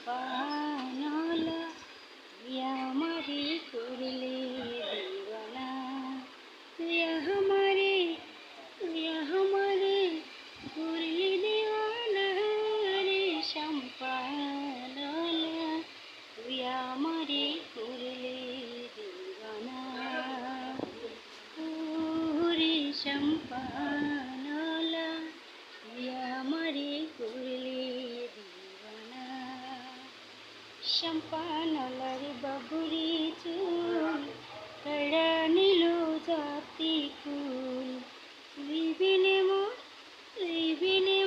সম্পানলা তুই আমারে করলে দিওয়ানা তুই আমারে তুই আমারে করলে দিওয়ানা রে সম্পানলা তুই আমারে করলে দিওয়ানা রে সম্পানলা তুই আমারে করলে দিওয়ানা সম্পানলার বাবুরি চুল কড়া নিল জাতি কুল তুই বিনে